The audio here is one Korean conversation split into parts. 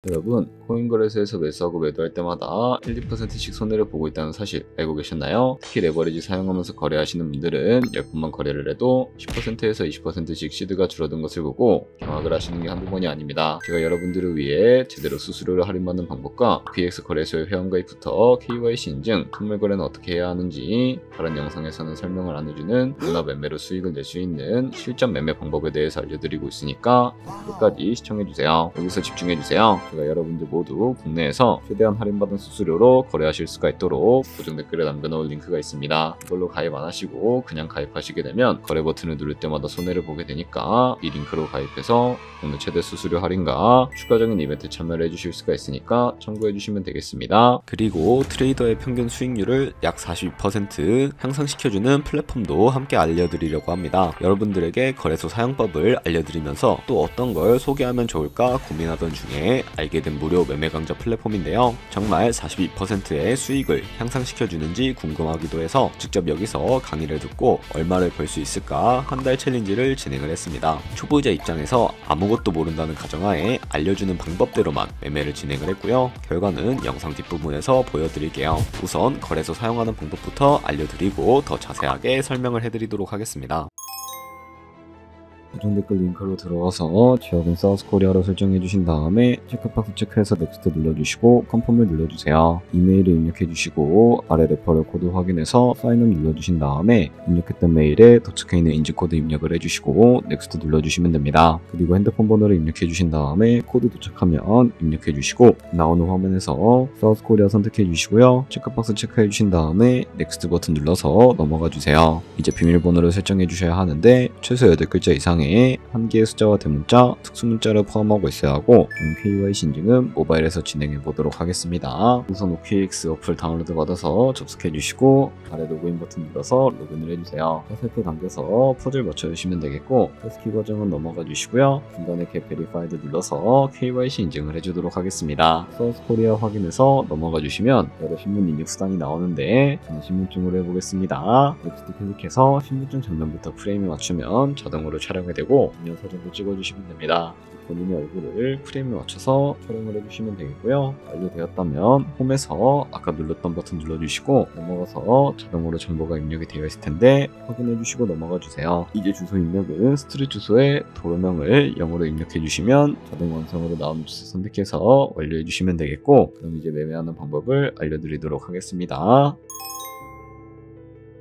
여러분, 코인거래소에서 매수하고 매도할 때마다 1~2%씩 손해를 보고 있다는 사실 알고 계셨나요? 특히 레버리지 사용하면서 거래하시는 분들은 10번만 거래를 해도 10%에서 20%씩 시드가 줄어든 것을 보고 경악을 하시는 게 한두 번이 아닙니다. 제가 여러분들을 위해 제대로 수수료를 할인받는 방법과 OKX 거래소의 회원가입부터 KYC 인증, 선물 거래는 어떻게 해야 하는지 다른 영상에서는 설명을 안 해주는 누나 매매로 수익을 낼 수 있는 실전 매매 방법에 대해서 알려드리고 있으니까 끝까지 시청해주세요. 여기서 집중해주세요. 제가 여러분들 모두 국내에서 최대한 할인받은 수수료로 거래하실 수가 있도록 고정 댓글에 남겨놓을 링크가 있습니다. 이걸로 가입 안 하시고 그냥 가입하시게 되면 거래 버튼을 누를 때마다 손해를 보게 되니까 이 링크로 가입해서 국내 최대 수수료 할인과 추가적인 이벤트 참여를 해주실 수가 있으니까 참고해주시면 되겠습니다. 그리고 트레이더의 평균 수익률을 약 42% 향상시켜주는 플랫폼도 함께 알려드리려고 합니다. 여러분들에게 거래소 사용법을 알려드리면서 또 어떤 걸 소개하면 좋을까 고민하던 중에 알게 된 무료 매매 강좌 플랫폼인데요. 정말 42%의 수익을 향상시켜주는지 궁금하기도 해서 직접 여기서 강의를 듣고 얼마를 벌 수 있을까 한 달 챌린지를 진행을 했습니다. 초보자 입장에서 아무것도 모른다는 가정하에 알려주는 방법대로만 매매를 진행을 했고요. 결과는 영상 뒷부분에서 보여드릴게요. 우선 거래소 사용하는 방법부터 알려드리고 더 자세하게 설명을 해드리도록 하겠습니다. 고정 댓글 링크로 들어와서 지역은 사우스코리아로 설정해 주신 다음에 체크박스 체크해서 넥스트 눌러주시고 컨펌을 눌러주세요. 이메일을 입력해 주시고 아래 레퍼럴 코드 확인해서 사인업 눌러주신 다음에 입력했던 메일에 도착해 있는 인증코드 입력을 해주시고 넥스트 눌러주시면 됩니다. 그리고 핸드폰 번호를 입력해 주신 다음에 코드 도착하면 입력해 주시고 나오는 화면에서 사우스코리아 선택해 주시고요. 체크박스 체크해 주신 다음에 넥스트 버튼 눌러서 넘어가 주세요. 이제 비밀번호를 설정해 주셔야 하는데 최소 8글자 이상 한 개의 숫자와 대문자, 특수문자를 포함하고 있어야 하고 KYC 인증은 모바일에서 진행해 보도록 하겠습니다. 우선 OKX 어플 다운로드 받아서 접속해 주시고 아래 로그인 버튼 눌러서 로그인을 해주세요. 화살표 당겨서 포즈를 맞춰주시면 되겠고 패스키 과정은 넘어가 주시고요. 중간에 Get Verified 눌러서 KYC 인증을 해주도록 하겠습니다. 사우스코리아 확인해서 넘어가 주시면 여러 신분 입력 수단이 나오는데 저는 신분증으로 해보겠습니다. 넥스트 클릭해서 신분증 장면부터 프레임에 맞추면 자동으로 촬영이 되고 인연 사진도 찍어주시면 됩니다. 본인의 얼굴을 프레임에 맞춰서 촬영을 해주시면 되겠고요. 완료되었다면 홈에서 아까 눌렀던 버튼 눌러주시고 넘어가서 자동으로 정보가 입력이 되어 있을 텐데 확인해주시고 넘어가 주세요. 이제 주소 입력은 스트릿 주소에 도로명을 0으로 입력해 주시면 자동 완성으로 나온 주소 선택해서 완료해 주시면 되겠고 그럼 이제 매매하는 방법을 알려드리도록 하겠습니다.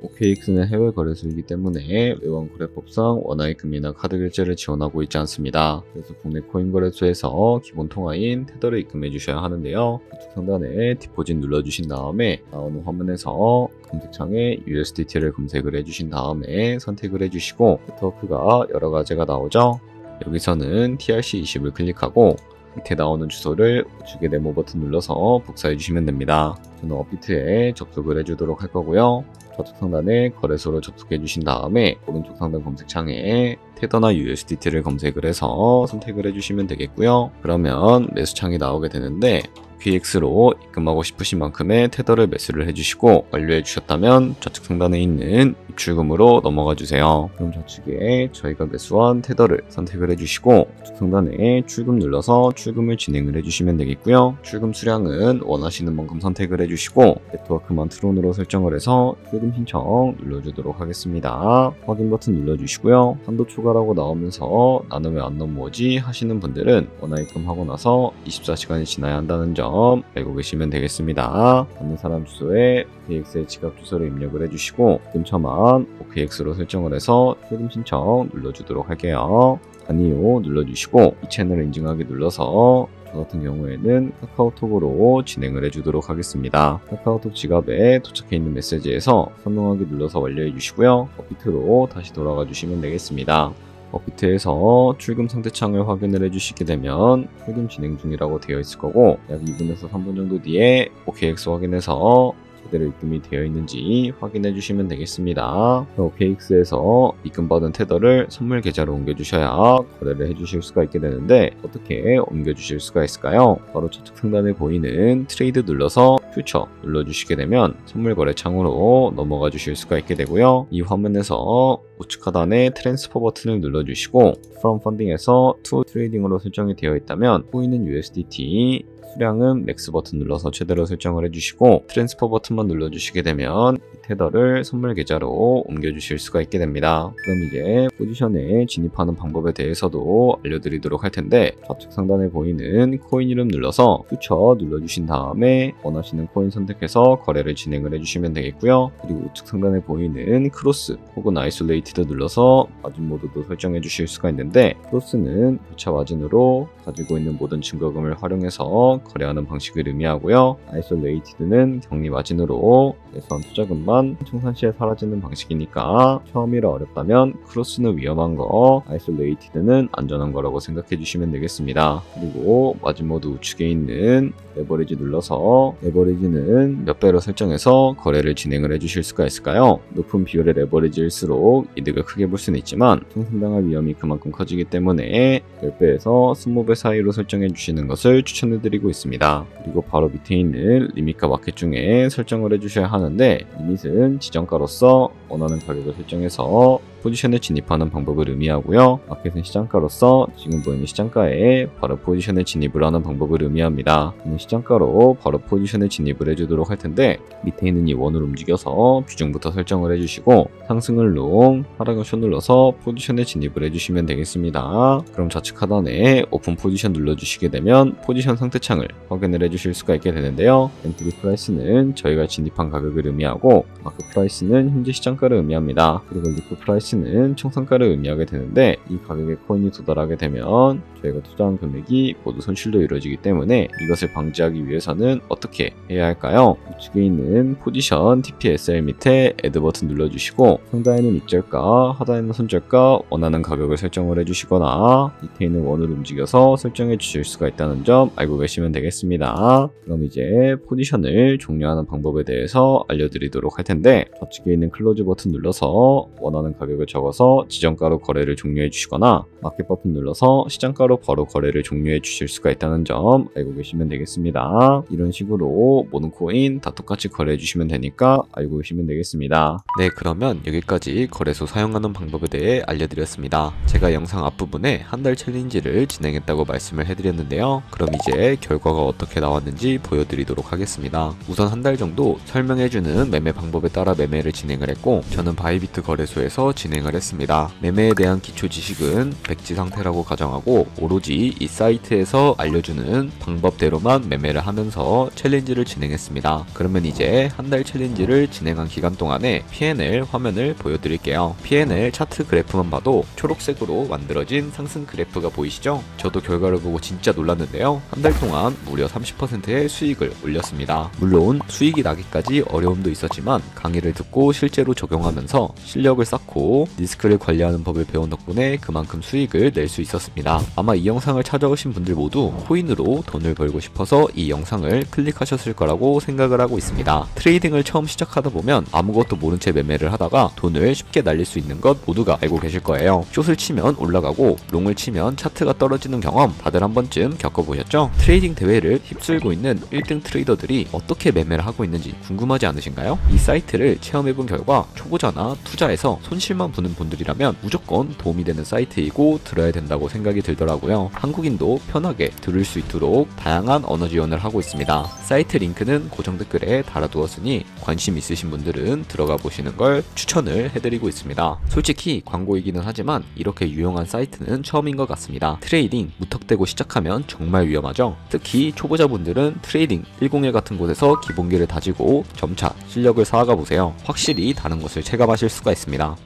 OKX는 해외 거래소이기 때문에 외환거래법상 원화의 금리나 카드 결제를 지원하고 있지 않습니다. 그래서 국내 코인 거래소에서 기본 통화인 테더를 입금해 주셔야 하는데요. 우측 상단에 디포짓 눌러주신 다음에 나오는 화면에서 검색창에 USDT를 검색을 해주신 다음에 선택을 해주시고 네트워크가 여러 가지가 나오죠. 여기서는 TRC20을 클릭하고 밑에 나오는 주소를 우측의 네모 버튼 눌러서 복사해 주시면 됩니다. 저는 업비트에 접속을 해주도록 할 거고요. 좌측 상단에 거래소로 접속해 주신 다음에 오른쪽 상단 검색창에 테더나 USDT를 검색을 해서 선택을 해주시면 되겠고요. 그러면 매수창이 나오게 되는데 OKX로 입금하고 싶으신 만큼의 테더를 매수를 해주시고 완료해 주셨다면 좌측 상단에 있는 입출금으로 넘어가 주세요. 그럼 좌측에 저희가 매수한 테더를 선택을 해주시고 우측 상단에 출금 눌러서 출금을 진행을 해주시면 되겠고요. 출금 수량은 원하시는 만큼 선택을 해주시고 네트워크만 트론으로 설정을 해서 출금 신청 눌러주도록 하겠습니다. 확인 버튼 눌러주시고요. 한도 초과라고 나오면서 나는 왜 안 넘어오지 하시는 분들은 원화 입금하고 나서 24시간이 지나야 한다는 점 알고 계시면 되겠습니다. 받는 사람 주소에 OKX의 지갑 주소를 입력을 해주시고 입금처만 OKX로 설정을 해서 출금 신청 눌러주도록 할게요. 아니요 눌러주시고 이 채널을 인증하기 눌러서 저 같은 경우에는 카카오톡으로 진행을 해주도록 하겠습니다. 카카오톡 지갑에 도착해 있는 메시지에서 선동하기 눌러서 완료해 주시고요. 업비트로 다시 돌아가 주시면 되겠습니다. 업비트에서 출금 상태창을 확인을 해주시게 되면 출금 진행 중이라고 되어 있을 거고 약 2분에서 3분 정도 뒤에 OKX 확인해서 그대로 입금이 되어 있는지 확인해 주시면 되겠습니다. OKX에서 입금받은 테더를 선물 계좌로 옮겨주셔야 거래를 해주실 수가 있게 되는데, 어떻게 옮겨주실 수가 있을까요? 바로 좌측 상단에 보이는 트레이드 눌러서 퓨처 눌러주시게 되면 선물 거래 창으로 넘어가 주실 수가 있게 되고요. 이 화면에서 우측 하단에 트랜스퍼 버튼을 눌러주시고 From Funding에서 To Trading으로 설정이 되어 있다면 보이는 USDT 수량은 맥스 버튼 눌러서 최대로 설정을 해주시고 트랜스퍼 버튼만 눌러주시게 되면 이 테더를 선물 계좌로 옮겨주실 수가 있게 됩니다. 그럼 이제 포지션에 진입하는 방법에 대해서도 알려드리도록 할 텐데, 좌측 상단에 보이는 코인 이름 눌러서 퓨처 눌러주신 다음에 원하시는 코인 선택해서 거래를 진행을 해주시면 되겠고요. 그리고 우측 상단에 보이는 크로스 혹은 아이솔레이티드 눌러서 마진 모드도 설정해 주실 수가 있는데, 크로스는 교차 마진으로 가지고 있는 모든 증거금을 활용해서 거래하는 방식을 의미하고요. 아이솔레이티드는 격리 마진으로 예수한 투자금만 청산 시에 사라지는 방식이니까 처음이라 어렵다면 크로스는 위험한 거, 아이솔레이티드는 안전한 거라고 생각해 주시면 되겠습니다. 그리고 마진 모드 우측에 있는 레버리지 눌러서 레버리지는 몇 배로 설정해서 거래를 진행을 해주실 수가 있을까요? 높은 비율의 레버리지일수록 이득을 크게 볼 수는 있지만 청산당할 위험이 그만큼 커지기 때문에 10배에서 20배 사이로 설정해 주시는 것을 추천해 드리고 있습니다. 그리고 바로 밑에 있는 리밋과 마켓 중에 설정을 해주셔야 하는데, 리밋은 지정가로서 원하는 가격을 설정해서 포지션에 진입하는 방법을 의미하고요. 마켓은 시장가로서 지금 보이는 시장가에 바로 포지션에 진입을 하는 방법을 의미합니다. 저는 시장가로 바로 포지션에 진입을 해주도록 할 텐데, 밑에 있는 이 원을 움직여서 비중부터 설정을 해주시고 상승을 롱, 하락을 숏 눌러서 포지션에 진입을 해주시면 되겠습니다. 그럼 좌측 하단에 오픈 포지션 눌러주시게 되면 포지션 상태창을 확인을 해주실 수가 있게 되는데요. 엔트리 프라이스는 저희가 진입한 가격을 의미하고, 마켓 프라이스는 현재 시장가를 의미합니다. 그리고 리프 프라이스는 총상가를 의미하게 되는데, 이 가격에 코인이 도달하게 되면 저희가 투자한 금액이 모두 손실로 이루어지기 때문에 이것을 방지하기 위해서는 어떻게 해야 할까요? 우측에 있는 포지션 TPSL 밑에 애드 버튼 눌러주시고 상단에는 입절가, 하단에는 손절가 원하는 가격을 설정을 해주시거나 밑에 있는 원을 움직여서 설정해 주실 수가 있다는 점 알고 계시면 되겠습니다. 그럼 이제 포지션을 종료하는 방법에 대해서 알려드리도록 할 텐데, 좌측에 있는 클로즈 버튼 눌러서 원하는 가격을 적어서 지정가로 거래를 종료해 주시거나 마켓 버튼 눌러서 시장가로 바로 거래를 종료해 주실 수가 있다는 점 알고 계시면 되겠습니다. 이런 식으로 모든 코인 다 똑같이 거래해 주시면 되니까 알고 계시면 되겠습니다. 네, 그러면 여기까지 거래소 사용하는 방법에 대해 알려드렸습니다. 제가 영상 앞부분에 한 달 챌린지를 진행했다고 말씀을 해드렸는데요. 그럼 이제 결과가 어떻게 나왔는지 보여드리도록 하겠습니다. 우선 한 달 정도 설명해주는 매매 방법에 따라 매매를 진행을 했고, 저는 바이비트 거래소에서 진행을 했습니다. 매매에 대한 기초 지식은 백지 상태라고 가정하고 오로지 이 사이트에서 알려주는 방법대로만 매매를 하면서 챌린지를 진행했습니다. 그러면 이제 한 달 챌린지를 진행한 기간 동안에 P&L 화면을 보여드릴게요. P&L 차트 그래프만 봐도 초록색으로 만들어진 상승 그래프가 보이시죠? 저도 결과를 보고 진짜 놀랐는데요. 한 달 동안 무려 30%의 수익을 올렸습니다. 물론 수익이 나기까지 어려움도 있었지만 강의를 듣고 실제로 적용하면서 실력을 쌓고 리스크를 관리하는 법을 배운 덕분에 그만큼 수익을 낼 수 있었습니다. 아마 이 영상을 찾아오신 분들 모두 코인으로 돈을 벌고 싶어서 이 영상을 클릭하셨을 거라고 생각을 하고 있습니다. 트레이딩을 처음 시작하다 보면 아무것도 모른 채 매매를 하다가 돈을 쉽게 날릴 수 있는 것 모두가 알고 계실 거예요. 숏을 치면 올라가고 롱을 치면 차트가 떨어지는 경험 다들 한 번쯤 겪어보셨죠? 트레이딩 대회를 휩쓸고 있는 1등 트레이더들이 어떻게 매매를 하고 있는지 궁금하지 않으신가요? 이 사이트를 체험해본 결과 초보자나 투자에서 손실만 보는 분들이라면 무조건 도움이 되는 사이트이고 들어야 된다고 생각이 들더라고요. 한국인도 편하게 들을 수 있도록 다양한 언어 지원을 하고 있습니다. 사이트 링크는 고정 댓글에 달아두었으니 관심 있으신 분들은 들어가 보시는 걸 추천을 해드리고 있습니다. 솔직히 광고이기는 하지만 이렇게 유용한 사이트는 처음인 것 같습니다. 트레이딩 무턱대고 시작하면 정말 위험하죠. 특히 초보자분들은 트레이딩 101 같은 곳에서 기본기를 다지고 점차 실력을 쌓아가 보세요. 확실히 다른 것을 체감하실 수가 있습니다.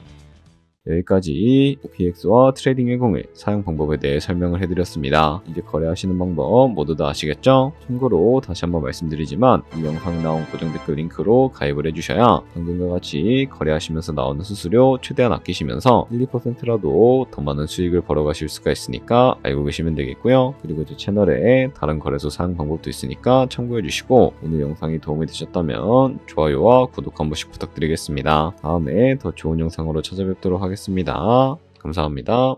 여기까지 OKX와 트레이딩 10의 사용 방법에 대해 설명을 해드렸습니다. 이제 거래하시는 방법 모두 다 아시겠죠? 참고로 다시 한번 말씀드리지만 이 영상에 나온 고정 댓글 링크로 가입을 해주셔야 방금과 같이 거래하시면서 나오는 수수료 최대한 아끼시면서 1, 2%라도 더 많은 수익을 벌어가실 수가 있으니까 알고 계시면 되겠고요. 그리고 제 채널에 다른 거래소 사용 방법도 있으니까 참고해주시고 오늘 영상이 도움이 되셨다면 좋아요와 구독 한 번씩 부탁드리겠습니다. 다음에 더 좋은 영상으로 찾아뵙도록 하겠습니다. 감사합니다.